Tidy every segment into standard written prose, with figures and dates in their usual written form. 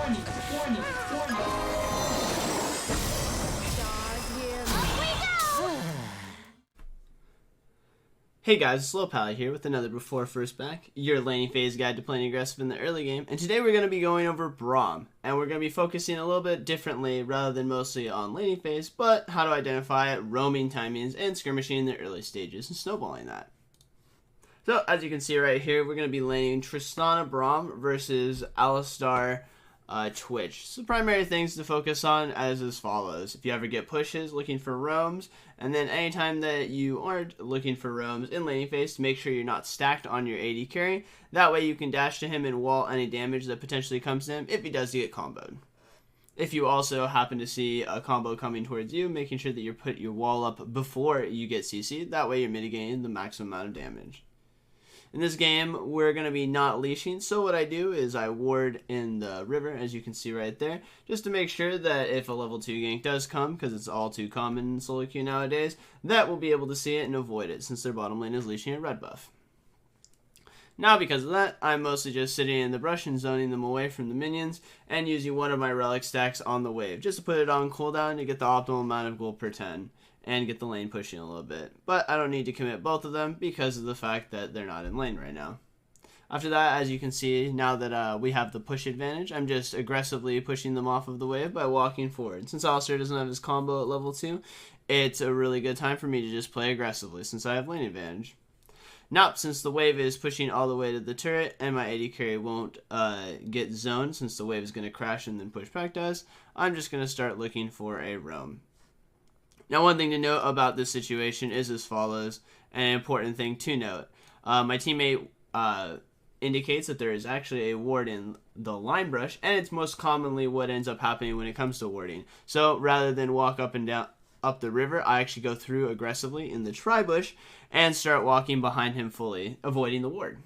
Hey guys, it's Lohpally here with another Before First Back, your laning phase guide to playing aggressive in the early game, and today we're going to be going over Braum, and we're going to be focusing a little bit differently rather than mostly on laning phase, but how to identify roaming timings and skirmishing in the early stages and snowballing that. So as you can see right here, we're going to be laning Tristana Braum versus Alistar Twitch. So the primary things to focus on as follows. If you ever get pushes, looking for roams, and then anytime that you aren't looking for roams in laning phase, to make sure you're not stacked on your AD carry. That way you can dash to him and wall any damage that potentially comes to him if he does get comboed. If you also happen to see a combo coming towards you, making sure that you put your wall up before you get CC'd, that way you're mitigating the maximum amount of damage. In this game, we're going to be not leashing, so what I do is I ward in the river, as you can see right there, just to make sure that if a level 2 gank does come, because it's all too common in solo queue nowadays, that we'll be able to see it and avoid it, since their bottom lane is leashing a red buff. Now, because of that, I'm mostly just sitting in the brush and zoning them away from the minions, and using one of my relic stacks on the wave, just to put it on cooldown to get the optimal amount of gold per 10. And get the lane pushing a little bit. But I don't need to commit both of them because of the fact that they're not in lane right now. After that, as you can see, now that we have the push advantage, I'm just aggressively pushing them off of the wave by walking forward. Since Alistar doesn't have his combo at level 2, it's a really good time for me to just play aggressively since I have lane advantage. Now, since the wave is pushing all the way to the turret and my AD carry won't get zoned since the wave is going to crash and then push back does, I'm just going to start looking for a roam. Now, one thing to note about this situation is as follows, an important thing to note. My teammate indicates that there is actually a ward in the line brush, and it's most commonly what ends up happening when it comes to warding. So rather than walk up and down up the river, I actually go through aggressively in the tri-bush and start walking behind him fully, avoiding the ward.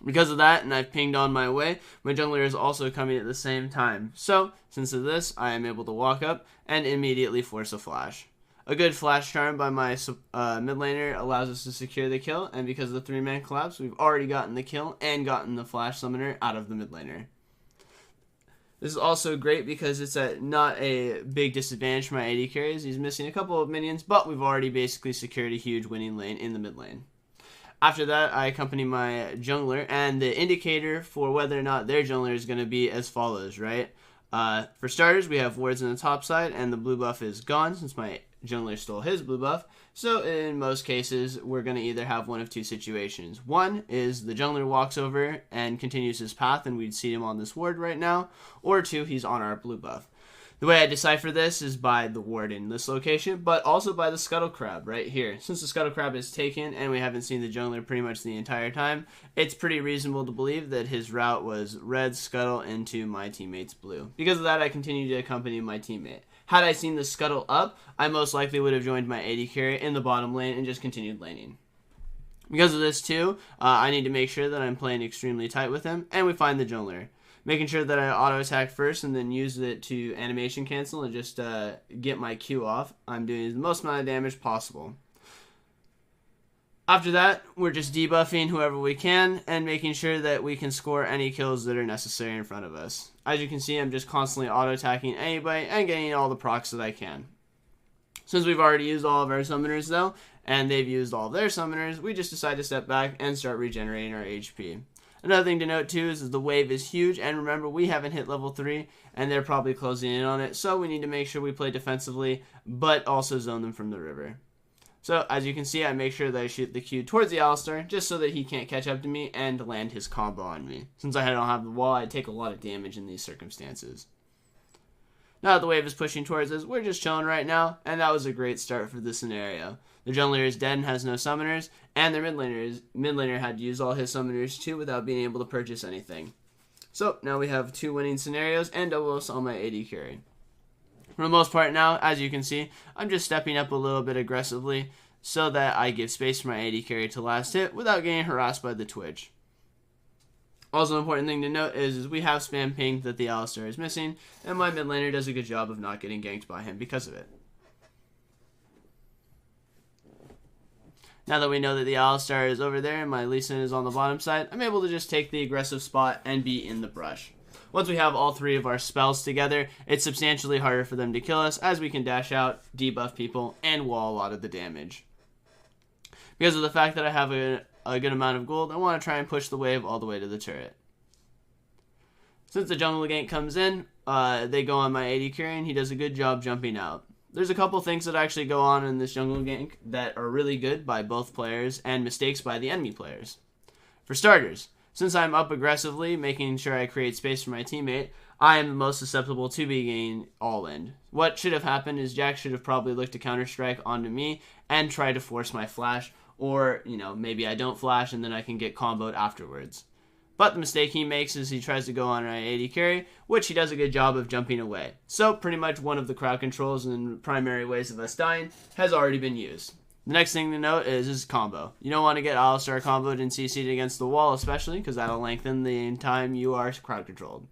Because of that, and I've pinged on my way, my jungler is also coming at the same time. So, since of this, I am able to walk up and immediately force a flash. A good flash charm by my mid laner allows us to secure the kill, and because of the 3-man collapse, we've already gotten the kill and gotten the flash summoner out of the mid laner. This is also great because it's not a big disadvantage for my AD carries. He's missing a couple of minions, but we've already basically secured a huge winning lane in the mid lane. After that, I accompany my jungler, and the indicator for whether or not their jungler is going to be as follows, right? For starters, we have wards on the top side, and the blue buff is gone since my jungler stole his blue buff. So in most cases, we're going to either have one of two situations. One is the jungler walks over and continues his path, and we'd see him on this ward right now. Or two, he's on our blue buff. The way I decipher this is by the ward in this location, but also by the scuttle crab right here. Since the scuttle crab is taken and we haven't seen the jungler pretty much the entire time, it's pretty reasonable to believe that his route was red scuttle into my teammate's blue. Because of that, I continue to accompany my teammate. Had I seen the scuttle up, I most likely would have joined my AD carry in the bottom lane and just continued laning. Because of this too, I need to make sure that I'm playing extremely tight with him, and we find the jungler. Making sure that I auto attack first and then use it to animation cancel and just get my Q off. I'm doing the most amount of damage possible. After that, we're just debuffing whoever we can and making sure that we can score any kills that are necessary in front of us. As you can see, I'm just constantly auto attacking anybody and getting all the procs that I can. Since we've already used all of our summoners though, and they've used all of their summoners, we just decide to step back and start regenerating our HP. Another thing to note too is the wave is huge, and remember we haven't hit level 3 and they're probably closing in on it, so we need to make sure we play defensively but also zone them from the river. So as you can see, I make sure that I shoot the Q towards the Alistar just so that he can't catch up to me and land his combo on me. Since I don't have the wall, I take a lot of damage in these circumstances. Now that the wave is pushing towards us, we're just chilling right now, and that was a great start for this scenario. The jungler is dead and has no summoners, and their mid laner had to use all his summoners too without being able to purchase anything. So now we have 2 winning scenarios and double us on my AD carry. For the most part now, as you can see, I'm just stepping up a little bit aggressively so that I give space for my AD carry to last hit without getting harassed by the Twitch. Also, an important thing to note is we have spam ping that the Alistar is missing, and my mid laner does a good job of not getting ganked by him because of it. Now that we know that the Alistar is over there and my Lee Sin is on the bottom side, I'm able to just take the aggressive spot and be in the brush. Once we have all 3 of our spells together, it's substantially harder for them to kill us, as we can dash out, debuff people, and wall a lot of the damage. Because of the fact that I have a good amount of gold, I want to try and push the wave all the way to the turret. Since the jungle gank comes in, they go on my AD carry, and he does a good job jumping out. There's a couple things that actually go on in this jungle gank that are really good by both players, and mistakes by the enemy players. For starters, since I'm up aggressively, making sure I create space for my teammate, I am the most susceptible to being all-in. What should have happened is Jack should have probably looked to counter-strike onto me and try to force my flash, or, maybe I don't flash and then I can get comboed afterwards. But the mistake he makes is he tries to go on my AD carry, which he does a good job of jumping away. So pretty much one of the crowd controls and primary ways of us dying has already been used. The next thing to note is his combo. You don't want to get Alistar comboed and CC'd against the wall, especially, because that'll lengthen the time you are crowd controlled.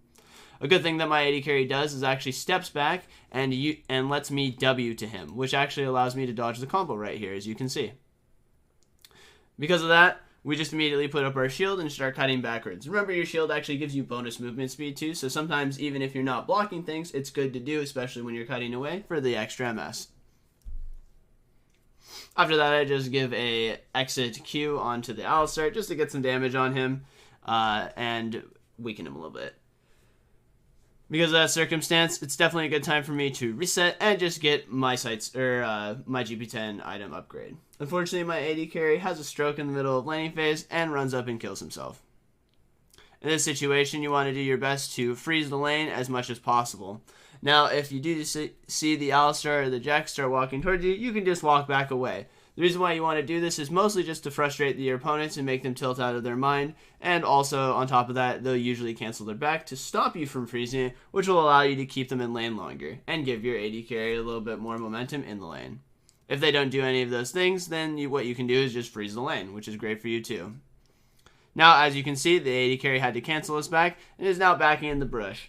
A good thing that my AD carry does is actually steps back and lets me W to him, which actually allows me to dodge the combo right here, as you can see. Because of that, we just immediately put up our shield and start cutting backwards. Remember, your shield actually gives you bonus movement speed too, so sometimes even if you're not blocking things, it's good to do, especially when you're cutting away, for the extra MS. After that, I just give a exit Q onto the Alistar just to get some damage on him and weaken him a little bit. Because of that circumstance, it's definitely a good time for me to reset and just get my sights my GP10 item upgrade. Unfortunately, my AD carry has a stroke in the middle of laning phase and runs up and kills himself. In this situation, you want to do your best to freeze the lane as much as possible. Now, if you do see the Alistar or the Jack start walking towards you, you can just walk back away. The reason why you want to do this is mostly just to frustrate your opponents and make them tilt out of their mind, and also, on top of that, they'll usually cancel their back to stop you from freezing, which will allow you to keep them in lane longer, and give your AD carry a little bit more momentum in the lane. If they don't do any of those things, then what you can do is just freeze the lane, which is great for you too. Now, as you can see, the AD carry had to cancel us back, and is now backing in the bush.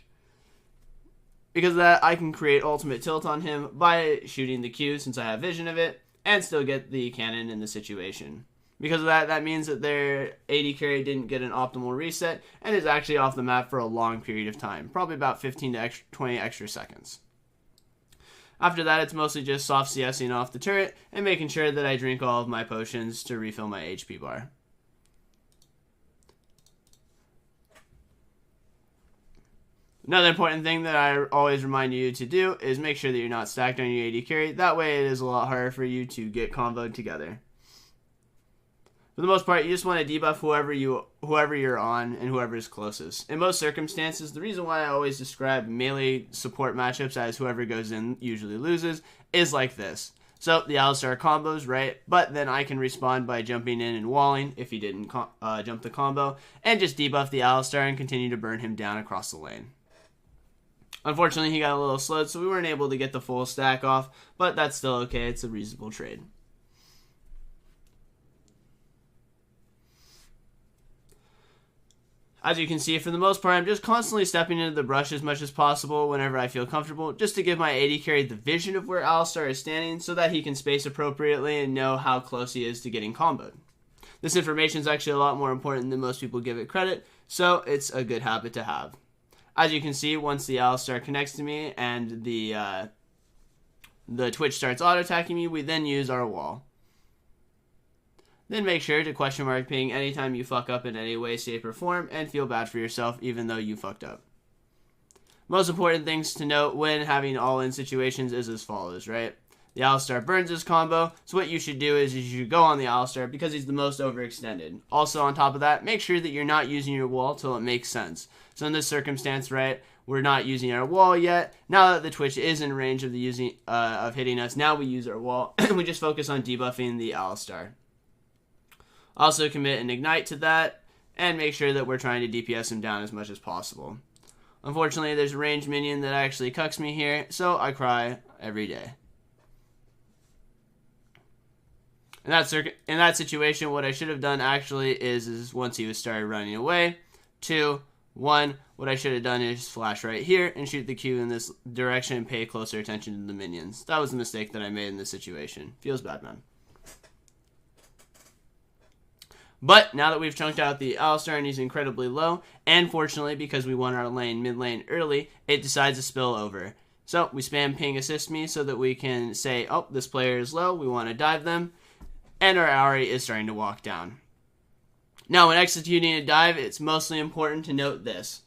Because of that, I can create ultimate tilt on him by shooting the Q since I have vision of it, and still get the cannon in the situation. Because of that, that means that their AD carry didn't get an optimal reset, and is actually off the map for a long period of time, probably about 15 to 20 extra seconds. After that, it's mostly just soft CSing off the turret, and making sure that I drink all of my potions to refill my HP bar. Another important thing that I always remind you to do is make sure that you're not stacked on your AD carry. That way it is a lot harder for you to get comboed together. For the most part, you just want to debuff whoever you're on and whoever is closest. In most circumstances, the reason why I always describe melee support matchups as whoever goes in usually loses is like this. So the Alistar combos, right? But then I can respond by jumping in and walling if he didn't jump the combo, and just debuff the Alistar and continue to burn him down across the lane. Unfortunately, he got a little slowed, so we weren't able to get the full stack off, but that's still okay. It's a reasonable trade. As you can see, for the most part, I'm just constantly stepping into the brush as much as possible whenever I feel comfortable, just to give my AD carry the vision of where Alistar is standing so that he can space appropriately and know how close he is to getting comboed. This information is actually a lot more important than most people give it credit, so it's a good habit to have. As you can see, once the Alistar connects to me and the Twitch starts auto-attacking me, we then use our wall. Then make sure to question mark ping anytime you fuck up in any way, shape, or form, and feel bad for yourself even though you fucked up. Most important things to note when having all-in situations is as follows, right? The Alistar burns his combo, so what you should do is you should go on the Alistar because he's the most overextended. Also, on top of that, make sure that you're not using your wall till it makes sense. So in this circumstance, right, we're not using our wall yet. Now that the Twitch is in range of of hitting us, now we use our wall, and we just focus on debuffing the Alistar. Also commit an ignite to that, and make sure that we're trying to DPS him down as much as possible. Unfortunately, there's a ranged minion that actually cucks me here, so I cry every day. In that situation, what I should have done actually is once he started running away, 2, 1, what I should have done is flash right here and shoot the Q in this direction and pay closer attention to the minions. That was the mistake that I made in this situation. Feels bad, man. But now that we've chunked out the Alistar and he's incredibly low, and fortunately because we won our lane mid lane early, it decides to spill over. So we spam ping assist me so that we can say, oh, this player is low, we want to dive them, and our Ahri is starting to walk down. Now when executing a dive, it's mostly important to note this.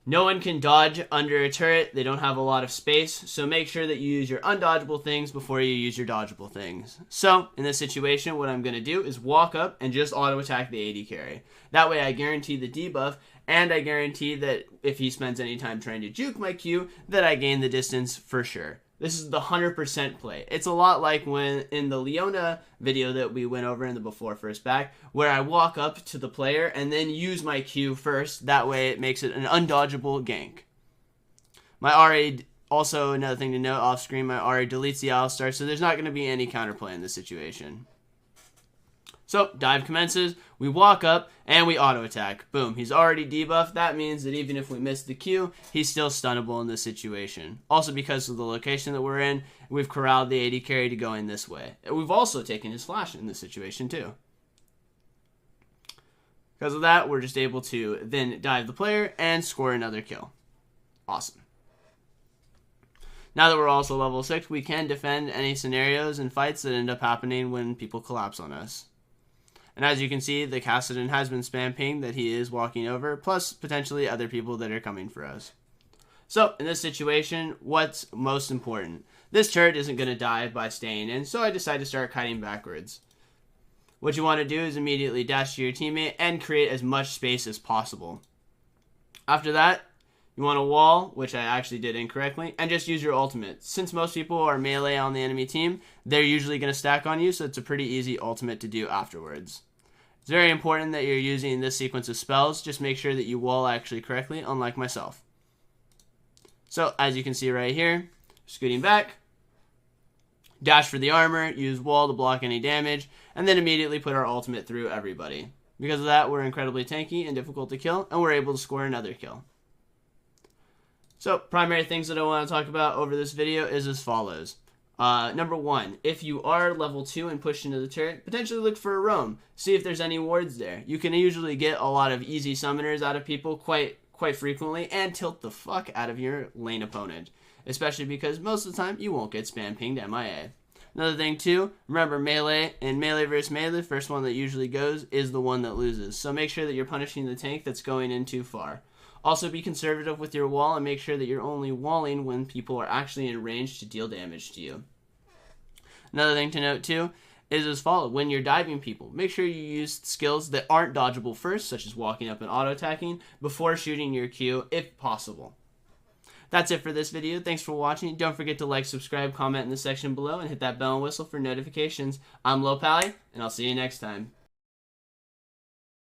No one can dodge under a turret. They don't have a lot of space, so make sure that you use your undodgeable things before you use your dodgeable things. So, in this situation, what I'm going to do is walk up and just auto-attack the AD carry. That way I guarantee the debuff, and I guarantee that if he spends any time trying to juke my Q, that I gain the distance for sure. This is the 100% play. It's a lot like when in the Leona video that we went over in the before first back, where I walk up to the player and then use my Q first. That way it makes it an undodgeable gank. My RA, also another thing to note off screen, my RA deletes the Alistar, so there's not going to be any counterplay in this situation. So, dive commences, we walk up, and we auto-attack. Boom, he's already debuffed. That means that even if we miss the Q, he's still stunnable in this situation. Also, because of the location that we're in, we've corralled the AD carry to go in this way. We've also taken his flash in this situation, too. Because of that, we're just able to then dive the player and score another kill. Awesome. Now that we're also level 6, we can defend any scenarios and fights that end up happening when people collapse on us. And as you can see, the Kassadin has been spam pinged that he is walking over, plus potentially other people that are coming for us. So, in this situation, what's most important? This turret isn't going to die by staying in, so I decide to start kiting backwards. What you want to do is immediately dash to your teammate and create as much space as possible. After that, you want to wall, which I actually did incorrectly, and just use your ultimate. Since most people are melee on the enemy team, they're usually going to stack on you, so it's a pretty easy ultimate to do afterwards. It's very important that you're using this sequence of spells. Just make sure that you wall actually correctly, unlike myself. So, as you can see right here, scooting back, dash for the armor, use wall to block any damage, and then immediately put our ultimate through everybody. Because of that, we're incredibly tanky and difficult to kill, and we're able to score another kill. So, primary things that I want to talk about over this video is as follows. Number 1, if you are level 2 and pushed into the turret, potentially look for a roam. See if there's any wards there. You can usually get a lot of easy summoners out of people quite frequently and tilt the fuck out of your lane opponent. Especially because most of the time you won't get spam pinged MIA. Another thing too, remember melee, and melee versus melee, the first one that usually goes is the one that loses. So make sure that you're punishing the tank that's going in too far. Also be conservative with your wall and make sure that you're only walling when people are actually in range to deal damage to you. Another thing to note too is as follows. When you're diving people, make sure you use skills that aren't dodgeable first, such as walking up and auto-attacking, before shooting your Q if possible. That's it for this video. Thanks for watching. Don't forget to like, subscribe, comment in the section below, and hit that bell and whistle for notifications. I'm Lohpally, and I'll see you next time.